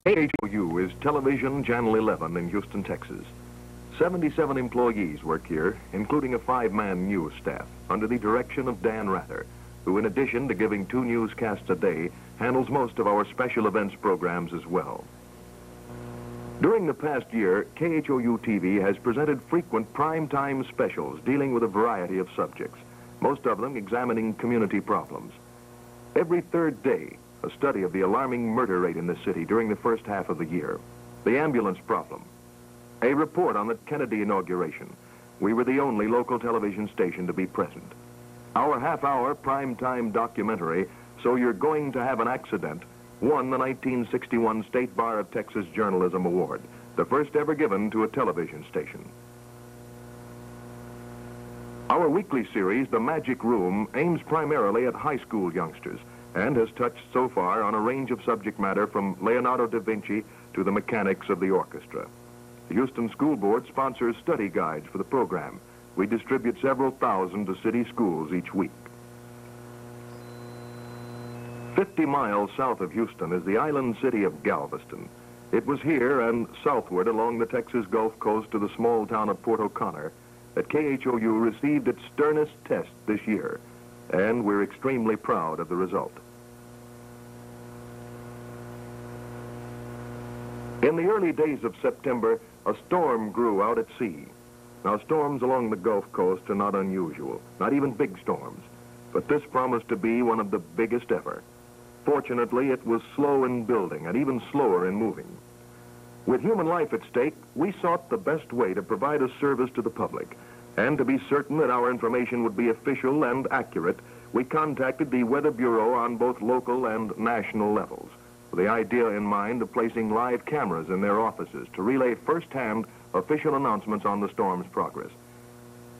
KHOU is Television Channel 11 in Houston, Texas. 77 employees work here, including a 5-man news staff, under the direction of Dan Rather, who, in addition to giving 2 newscasts a day, handles most of our special events programs as well. During the past year, KHOU TV has presented frequent primetime specials dealing with a variety of subjects, most of them examining community problems. Every third day, a study of the alarming murder rate in the city during the first half of the year, the ambulance problem, a report on the Kennedy inauguration. We were the only local television station to be present. Our half-hour primetime documentary, So You're Going to Have an Accident, won the 1961 State Bar of Texas Journalism Award, the first ever given to a television station. Our weekly series, The Magic Room, aims primarily at high school youngsters and has touched so far on a range of subject matter from Leonardo da Vinci to the mechanics of the orchestra. The Houston School Board sponsors study guides for the program. We distribute several thousand to city schools each week. 50 miles south of Houston is the island city of Galveston. It was here and southward along the Texas Gulf Coast to the small town of Port O'Connor that KHOU received its sternest test this year, and we're extremely proud of the result. In the early days of September, a storm grew out at sea. Now, storms along the Gulf Coast are not unusual, not even big storms, but this promised to be one of the biggest ever. Fortunately, it was slow in building and even slower in moving. With human life at stake, we sought the best way to provide a service to the public, and to be certain that our information would be official and accurate, we contacted the Weather Bureau on both local and national levels, with the idea in mind of placing live cameras in their offices to relay firsthand official announcements on the storm's progress.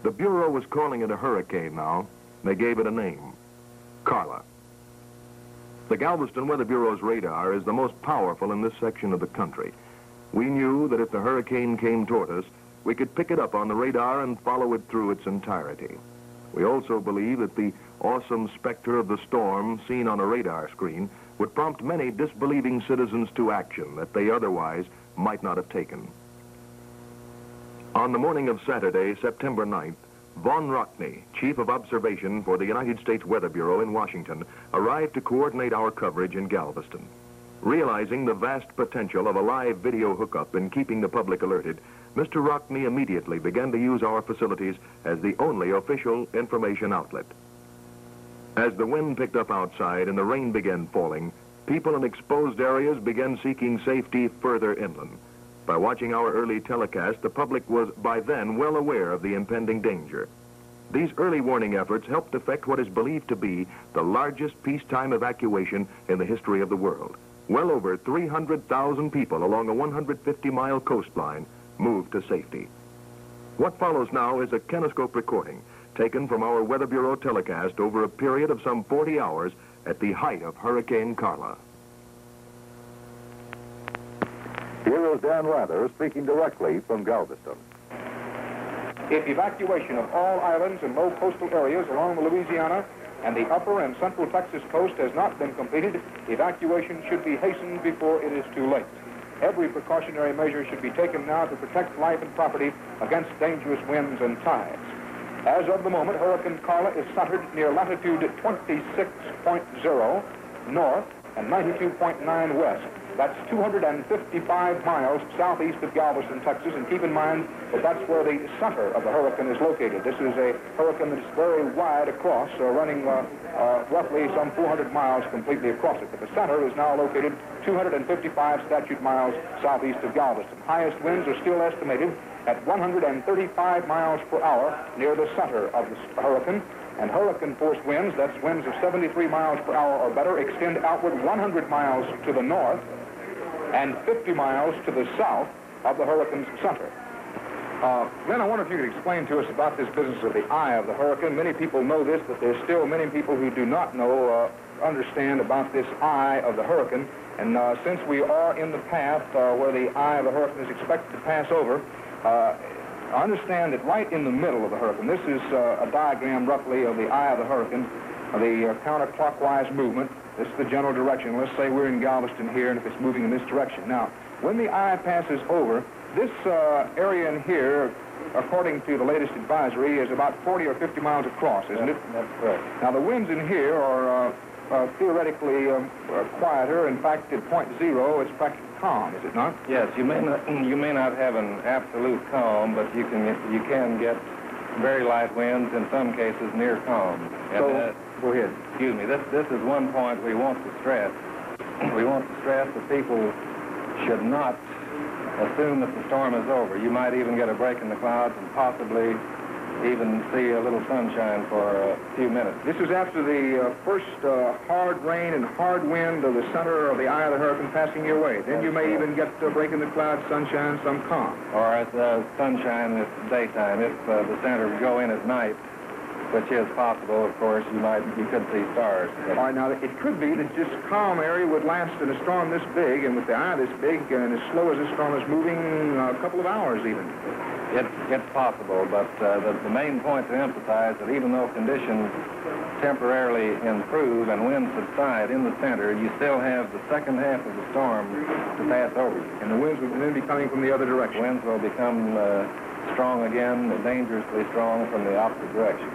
The Bureau was calling it a hurricane now. They gave it a name, Carla. The Galveston Weather Bureau's radar is the most powerful in this section of the country. We knew that if the hurricane came toward us, we could pick it up on the radar and follow it through its entirety. We also believe that the awesome specter of the storm seen on a radar screen would prompt many disbelieving citizens to action that they otherwise might not have taken. On the morning of Saturday, September 9th, Von Rockney, Chief of Observation for the United States Weather Bureau in Washington, arrived to coordinate our coverage in Galveston. Realizing the vast potential of a live video hookup in keeping the public alerted, Mr. Rockney immediately began to use our facilities as the only official information outlet. As the wind picked up outside and the rain began falling, people in exposed areas began seeking safety further inland. By watching our early telecast, the public was by then well aware of the impending danger. These early warning efforts helped effect what is believed to be the largest peacetime evacuation in the history of the world. Well over 300,000 people along a 150-mile coastline moved to safety. What follows now is a kinescope recording taken from our Weather Bureau telecast over a period of some 40 hours at the height of Hurricane Carla. Here is Dan Rather speaking directly from Galveston. If evacuation of all islands and low coastal areas along the Louisiana and the upper and central Texas coast has not been completed, evacuation should be hastened before it is too late. Every precautionary measure should be taken now to protect life and property against dangerous winds and tides. As of the moment, Hurricane Carla is centered near latitude 26.0 north and 92.9 west. That's 255 miles southeast of Galveston, Texas, and keep in mind that that's where the center of the hurricane is located. This is a hurricane that's very wide across, running roughly some 400 miles completely across it. But the center is now located 255 statute miles southeast of Galveston. Highest winds are still estimated at 135 miles per hour near the center of the hurricane. And hurricane-force winds, that's winds of 73 miles per hour or better, extend outward 100 miles to the north and 50 miles to the south of the hurricane's center. Glenn, I wonder if you could explain to us about this business of the eye of the hurricane. Many people know this, but there's still many people who do not know, understand about this eye of the hurricane. And since we are in the path where the eye of the hurricane is expected to pass over, I understand that right in the middle of the hurricane, this is a diagram roughly of the eye of the hurricane, the counterclockwise movement. This is the general direction. Let's say we're in Galveston here, and if it's moving in this direction. Now, when the eye passes over, this area in here, according to the latest advisory, is about 40 or 50 miles across, isn't it? That's correct. Now, the winds in here are theoretically quieter. In fact, at point zero, it's practically calm, is it not? Yes, you may not have an absolute calm, but you can get very light winds, in some cases near calm. So, go ahead. Excuse me. This is one point we want to stress. We want to stress that people should not assume that the storm is over. You might even get a break in the clouds and possibly even see a little sunshine for a few minutes. This is after the first hard rain and hard wind of the center of the eye of the hurricane passing your way. Then you may even get a break in the clouds, sunshine, some calm. Or at sunshine if daytime. If the center would go in at night, which is possible, of course, you could see stars. All right, now, it could be that this calm area would last in a storm this big, and with the eye this big, and as slow as this storm is moving, a couple of hours even. It's possible, but the main point to emphasize that even though conditions temporarily improve and winds subside in the center, you still have the second half of the storm to pass over you. And the winds will then be coming from the other direction. Winds will become strong again, dangerously strong from the opposite direction.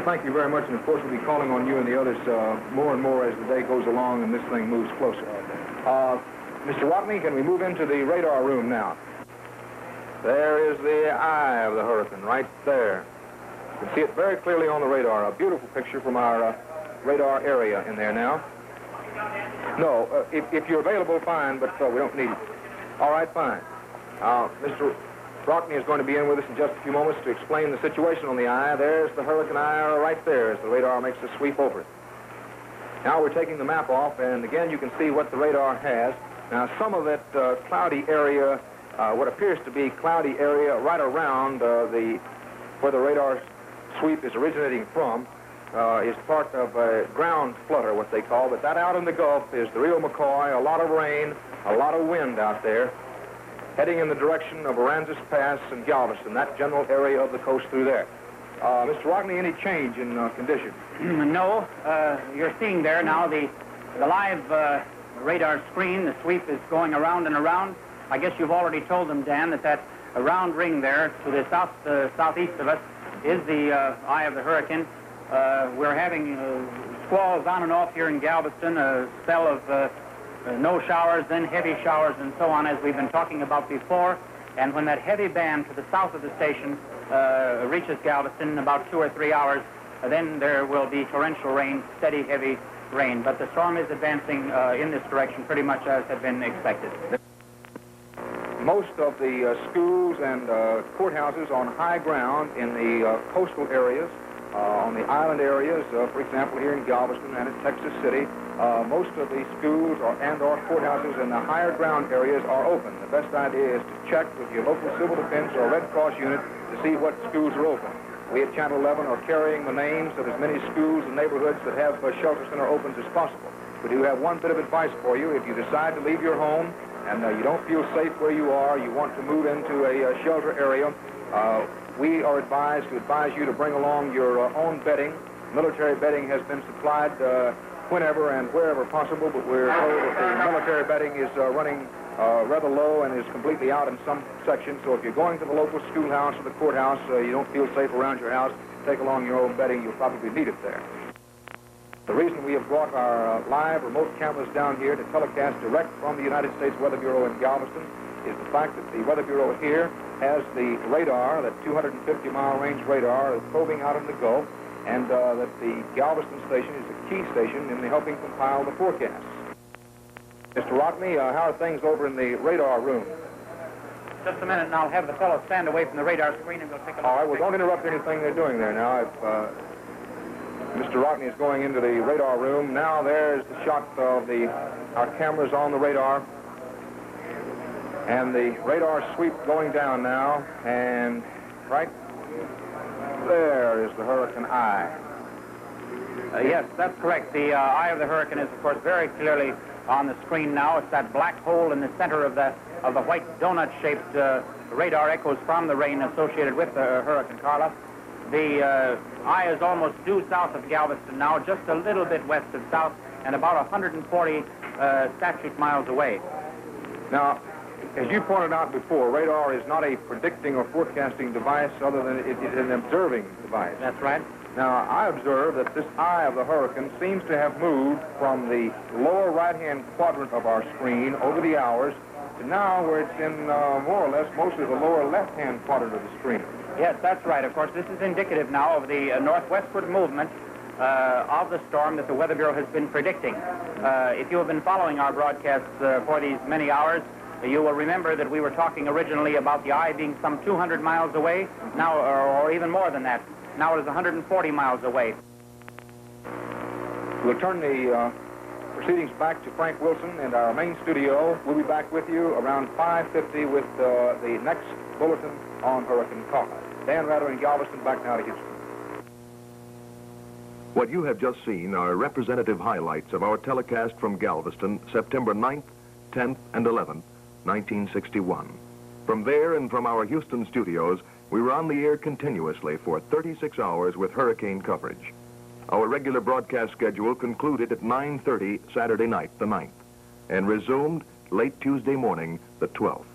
Thank you very much, and of course we'll be calling on you and the others more and more as the day goes along and this thing moves closer. Mr. Watney, can we move into the radar room now? There is the eye of the hurricane right there. You can see it very clearly on the radar. A beautiful picture from our radar area in there now. No, if you're available, fine, but we don't need it. All right, fine. Mr. Rockney is going to be in with us in just a few moments to explain the situation on the eye. There's the hurricane eye right there as the radar makes a sweep over it. Now we're taking the map off, and again you can see what the radar has. Now some of that cloudy area, what appears to be cloudy area right around where the radar sweep is originating from, is part of a ground flutter, what they call. But that out in the Gulf is the real McCoy, a lot of rain, a lot of wind out there, heading in the direction of Aransas Pass and Galveston, that general area of the coast through there. Mr. Rockney, any change in condition? No. You're seeing there now the live radar screen. The sweep is going around and around. I guess you've already told them, Dan, that round ring there to the southeast of us is the eye of the hurricane. We're having squalls on and off here in Galveston, a spell of no showers, then heavy showers, and so on, as we've been talking about before. And when that heavy band to the south of the station reaches Galveston in about 2 or 3 hours, then there will be torrential rain, steady, heavy rain. But the storm is advancing in this direction pretty much as had been expected. Most of the schools and courthouses on high ground in the coastal areas, on the island areas, for example, here in Galveston and in Texas City, most of the schools or courthouses in the higher ground areas are open. The best idea is to check with your local civil defense or Red Cross unit to see what schools are open. We at Channel 11 are carrying the names of as many schools and neighborhoods that have shelter center opens as possible. We do have one bit of advice for you. If you decide to leave your home and you don't feel safe where you are, you want to move into a shelter area, we are advised you to bring along your own bedding. Military bedding has been supplied whenever and wherever possible, but we're told that the military bedding is running rather low and is completely out in some sections. So if you're going to the local schoolhouse or the courthouse, you don't feel safe around your house, take along your own bedding. You'll probably need it there. The reason we have brought our live remote cameras down here to telecast direct from the United States Weather Bureau in Galveston is the fact that the Weather Bureau here has the radar, that 250-mile range radar, is probing out in the Gulf, and that the Galveston station is a key station in helping compile the forecasts. Mr. Rockney, how are things over in the radar room? Just a minute, and I'll have the fellow stand away from the radar screen and we'll take a look. All right, well, don't interrupt anything they're doing there now. If Mr. Rockney is going into the radar room, now there's the shot of our cameras on the radar. And the radar sweep going down now, and right there is the hurricane eye. Yes, that's correct. The eye of the hurricane is, of course, very clearly on the screen now. It's that black hole in the center of the white donut-shaped radar echoes from the rain associated with the Hurricane Carla. The eye is almost due south of Galveston now, just a little bit west of south, and about 140 statute miles away. Now, as you pointed out before, radar is not a predicting or forecasting device other than it is an observing device. That's right. Now, I observe that this eye of the hurricane seems to have moved from the lower right-hand quadrant of our screen over the hours to now where it's in more or less mostly the lower left-hand quadrant of the screen. Yes, that's right. Of course, this is indicative now of the northwestward movement of the storm that the Weather Bureau has been predicting. If you have been following our broadcasts for these many hours, you will remember that we were talking originally about the eye being some 200 miles away, now, or even more than that. Now it is 140 miles away. We'll turn the proceedings back to Frank Wilson and our main studio. We'll be back with you around 5:50 with the next bulletin on Hurricane Carla. Dan Rather in Galveston, back now to Houston. What you have just seen are representative highlights of our telecast from Galveston, September 9th, 10th, and 11th, 1961. From there and from our Houston studios, we were on the air continuously for 36 hours with hurricane coverage. Our regular broadcast schedule concluded at 9:30 Saturday night, the 9th, and resumed late Tuesday morning, the 12th.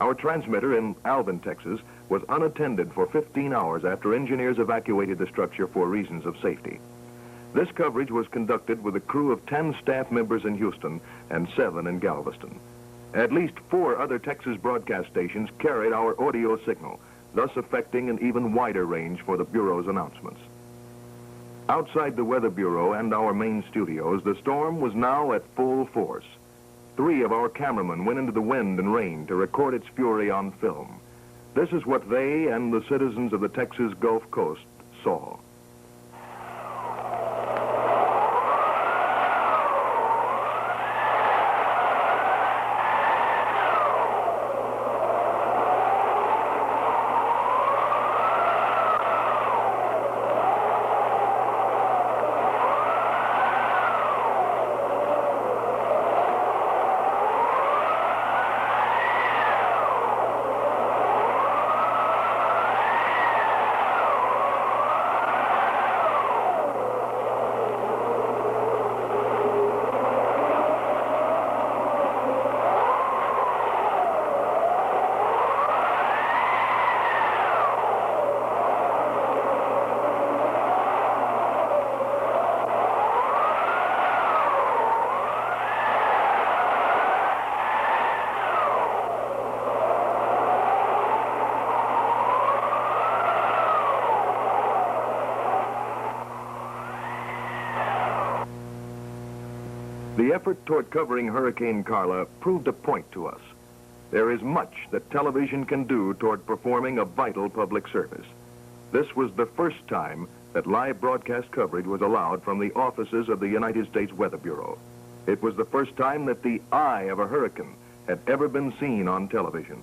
Our transmitter in Alvin, Texas, was unattended for 15 hours after engineers evacuated the structure for reasons of safety. This coverage was conducted with a crew of 10 staff members in Houston and 7 in Galveston. At least 4 other Texas broadcast stations carried our audio signal, thus affecting an even wider range for the Bureau's announcements. Outside the Weather Bureau and our main studios, the storm was now at full force. 3 of our cameramen went into the wind and rain to record its fury on film. This is what they and the citizens of the Texas Gulf Coast saw. The effort toward covering Hurricane Carla proved a point to us. There is much that television can do toward performing a vital public service. This was the first time that live broadcast coverage was allowed from the offices of the United States Weather Bureau. It was the first time that the eye of a hurricane had ever been seen on television.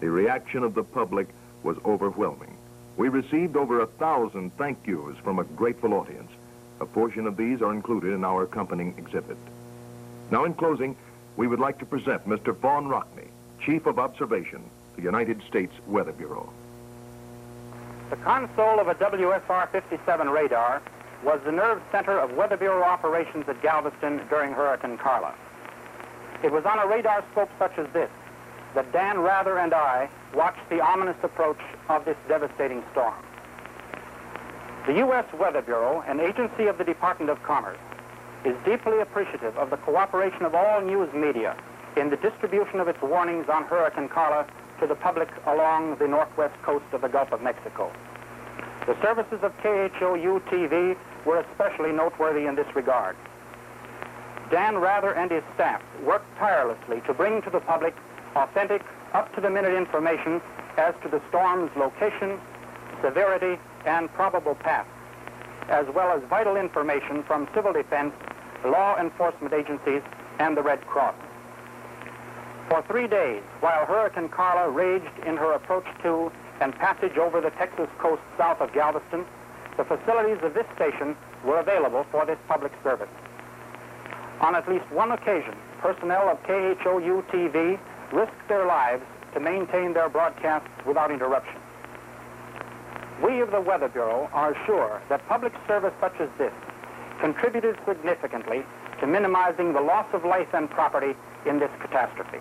The reaction of the public was overwhelming. We received over 1,000 thank yous from a grateful audience. A portion of these are included in our accompanying exhibit. Now, in closing, we would like to present Mr. Vaughn Rockney, Chief of Observation, the United States Weather Bureau. The console of a WSR-57 radar was the nerve center of Weather Bureau operations at Galveston during Hurricane Carla. It was on a radar scope such as this that Dan Rather and I watched the ominous approach of this devastating storm. The U.S. Weather Bureau, an agency of the Department of Commerce, is deeply appreciative of the cooperation of all news media in the distribution of its warnings on Hurricane Carla to the public along the northwest coast of the Gulf of Mexico. The services of KHOU-TV were especially noteworthy in this regard. Dan Rather and his staff worked tirelessly to bring to the public authentic, up-to-the-minute information as to the storm's location, severity, and probable path, as well as vital information from civil defense, law enforcement agencies, and the Red Cross. For 3 days, while Hurricane Carla raged in her approach to and passage over the Texas coast south of Galveston, the facilities of this station were available for this public service. On at least one occasion, personnel of KHOU-TV risked their lives to maintain their broadcasts without interruption. We of the Weather Bureau are sure that public service such as this contributed significantly to minimizing the loss of life and property in this catastrophe.